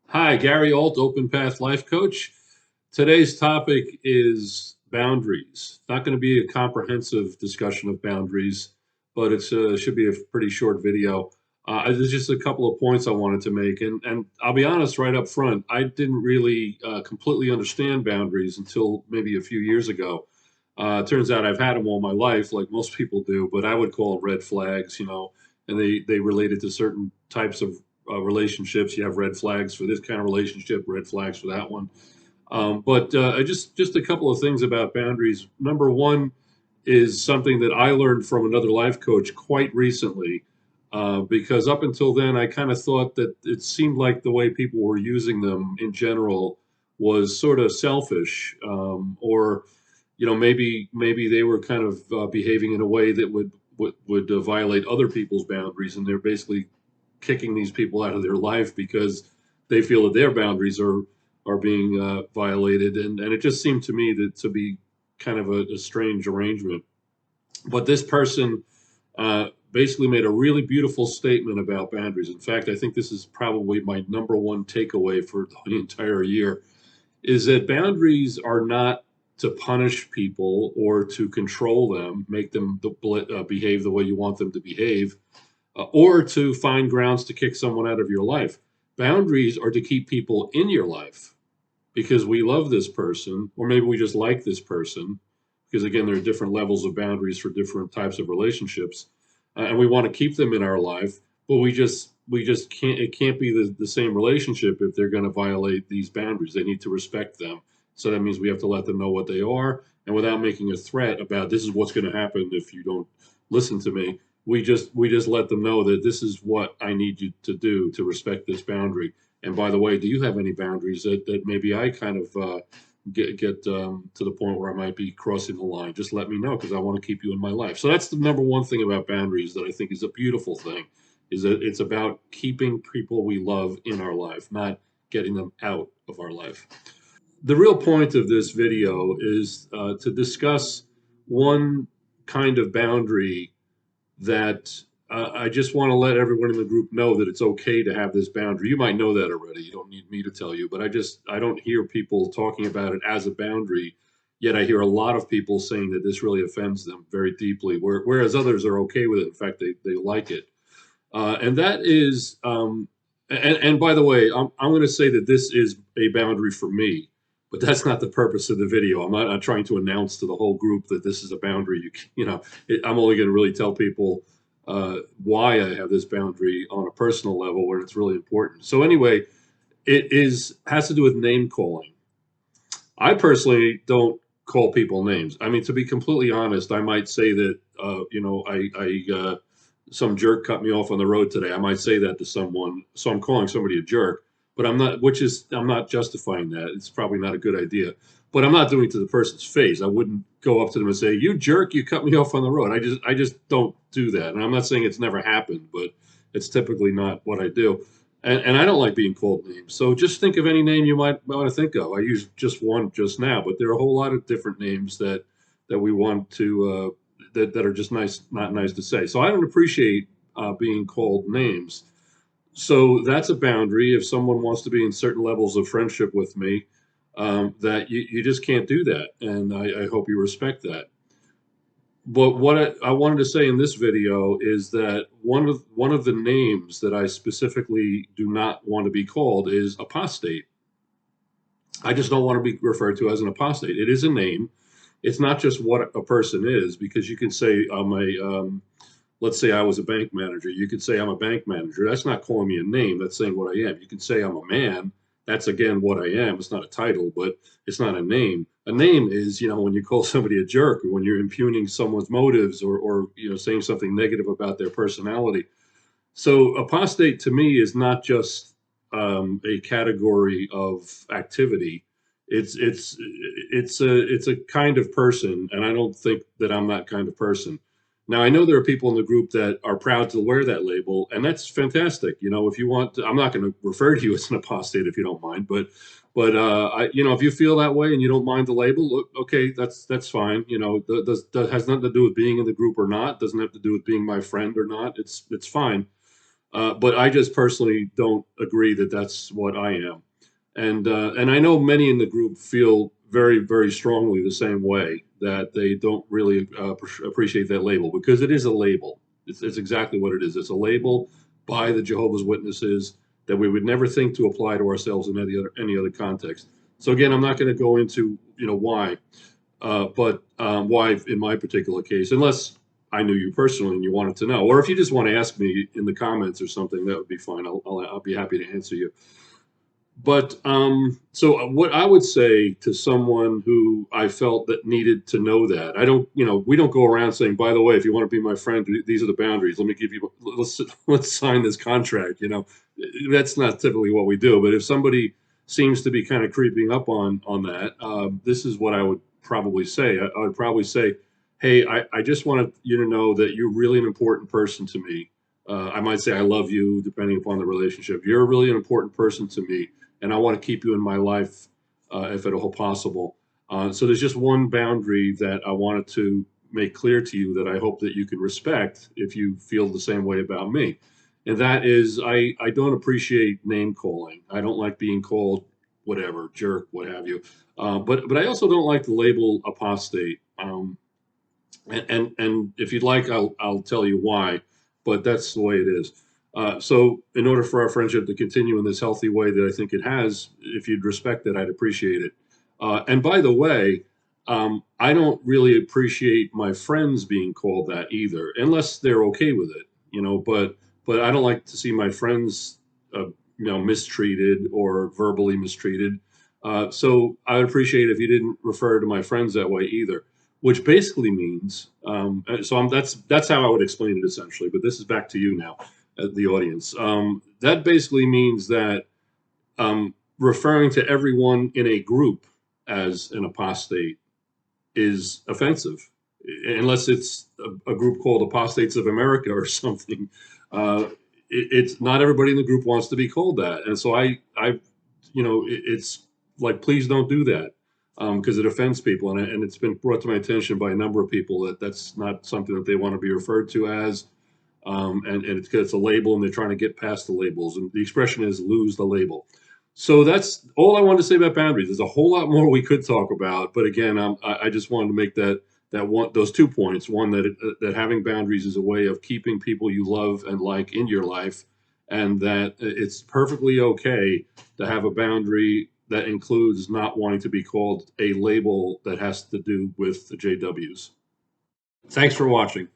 Hi, Gary Alt, Open Path Life Coach. Today's topic is boundaries. Not going to be a comprehensive discussion of boundaries, but it should be a pretty short video. There's just a couple of points I wanted to make, and I'll be honest right up front. I didn't really completely understand boundaries until maybe a few years ago. It turns out I've had them all my life, like most people do, but I would call them red flags, and they related to certain types of relationships. You have red flags for this kind of relationship, red flags for that one. But just a couple of things about boundaries. Number one is something that I learned from another life coach quite recently, because up until then I kind of thought that it seemed like the way people were using them in general was sort of selfish, or maybe they were kind of behaving in a way that would violate other people's boundaries, and they're basically kicking these people out of their life because they feel that their boundaries are being violated, and it just seemed to me that to be kind of a strange arrangement. But this person basically made a really beautiful statement about boundaries. In fact, I think this is probably my number one takeaway for the entire year is that boundaries are not to punish people or to control them, make them behave the way you want them to behave, or to find grounds to kick someone out of your life. Boundaries are to keep people in your life because we love this person, or maybe we just like this person. Because again, there are different levels of boundaries for different types of relationships, and we want to keep them in our life. But we just can't. It can't be the same relationship if they're going to violate these boundaries. They need to respect them. So that means we have to let them know what they are, and without making a threat about this is what's going to happen if you don't listen to me. We just let them know that this is what I need you to do to respect this boundary. And by the way, do you have any boundaries that maybe I kind of get to the point where I might be crossing the line? Just let me know because I want to keep you in my life. So that's the number one thing about boundaries that I think is a beautiful thing, is that it's about keeping people we love in our life, not getting them out of our life. The real point of this video is to discuss one kind of boundary that I just want to let everyone in the group know that it's okay to have this boundary. You might know that already. You don't need me to tell you, but I don't hear people talking about it as a boundary. Yet I hear a lot of people saying that this really offends them very deeply, whereas others are okay with it. In fact, they like it. And that is, and by the way, I'm going to say that this is a boundary for me, but that's not the purpose of the video. I'm not trying to announce to the whole group that this is a boundary. I'm only going to really tell people why I have this boundary on a personal level where it's really important. So anyway, it is has to do with name calling. I personally don't call people names. I mean, to be completely honest, I might say that I some jerk cut me off on the road today. I might say that to someone, so I'm calling somebody a jerk. But I'm not justifying that. It's probably not a good idea. But I'm not doing it to the person's face. I wouldn't go up to them and say, "You jerk, you cut me off on the road." I just don't do that. And I'm not saying it's never happened, but it's typically not what I do. And I don't like being called names. So just think of any name you might want to think of. I used just one just now, but there are a whole lot of different names that we want to that are just nice, not nice to say. So I don't appreciate being called names. So that's a boundary. If someone wants to be in certain levels of friendship with me, that you just can't do that, and I hope you respect that. But what I wanted to say in this video is that one of the names that I specifically do not want to be called is apostate. I just don't want to be referred to as an apostate. It is a name. It's not just what a person is, because you can say let's say I was a bank manager. You could say I'm a bank manager. That's not calling me a name. That's saying what I am. You can say I'm a man. That's again what I am. It's not a title, but it's not a name. A name is, when you call somebody a jerk, or when you're impugning someone's motives, or saying something negative about their personality. So apostate to me is not just a category of activity. It's a kind of person, and I don't think that I'm that kind of person. Now I know there are people in the group that are proud to wear that label, and that's fantastic. If you want, I'm not going to refer to you as an apostate if you don't mind, but if you feel that way and you don't mind the label, look, okay, that's fine. That has nothing to do with being in the group or not. Doesn't have to do with being my friend or not. It's fine. But I just personally don't agree that that's what I am. And I know many in the group feel very, very strongly the same way, that they don't really appreciate that label, because it is a label. It's exactly what it is. It's a label by the Jehovah's Witnesses that we would never think to apply to ourselves in any other context. So again, I'm not going to go into why, but why in my particular case, unless I knew you personally and you wanted to know, or if you just want to ask me in the comments or something, that would be fine. I'll be happy to answer you. But so what I would say to someone who I felt that needed to know that, I don't, we don't go around saying, by the way, if you want to be my friend, these are the boundaries. Let me give you, let's sign this contract. That's not typically what we do. But if somebody seems to be kind of creeping up on that, this is what I would probably say. I would probably say, hey, I just wanted you to know that you're really an important person to me. I might say I love you, depending upon the relationship. You're really an important person to me, and I want to keep you in my life if at all possible. So there's just one boundary that I wanted to make clear to you that I hope that you can respect if you feel the same way about me. And that is, I don't appreciate name calling. I don't like being called whatever, jerk, what have you. But I also don't like the label apostate. And if you'd like, I'll tell you why, but that's the way it is. So in order for our friendship to continue in this healthy way that I think it has, if you'd respect it, I'd appreciate it. And by the way, I don't really appreciate my friends being called that either, unless they're okay with it, but I don't like to see my friends, mistreated or verbally mistreated. So I would appreciate if you didn't refer to my friends that way either, which basically means, that's how I would explain it essentially. But this is back to you now, the audience. That basically means that referring to everyone in a group as an apostate is offensive, unless it's a group called Apostates of America or something. It's not everybody in the group wants to be called that, and so it's like, please don't do that, because it offends people, and it's been brought to my attention by a number of people that that's not something that they want to be referred to as, and it's a label, and they're trying to get past the labels, and the expression is lose the label. So that's all I wanted to say about boundaries. There's a whole lot more we could talk about, but again, I just wanted to make those 2 points. One, that having boundaries is a way of keeping people you love and like in your life, and that it's perfectly okay to have a boundary that includes not wanting to be called a label that has to do with the JWs. Thanks for watching.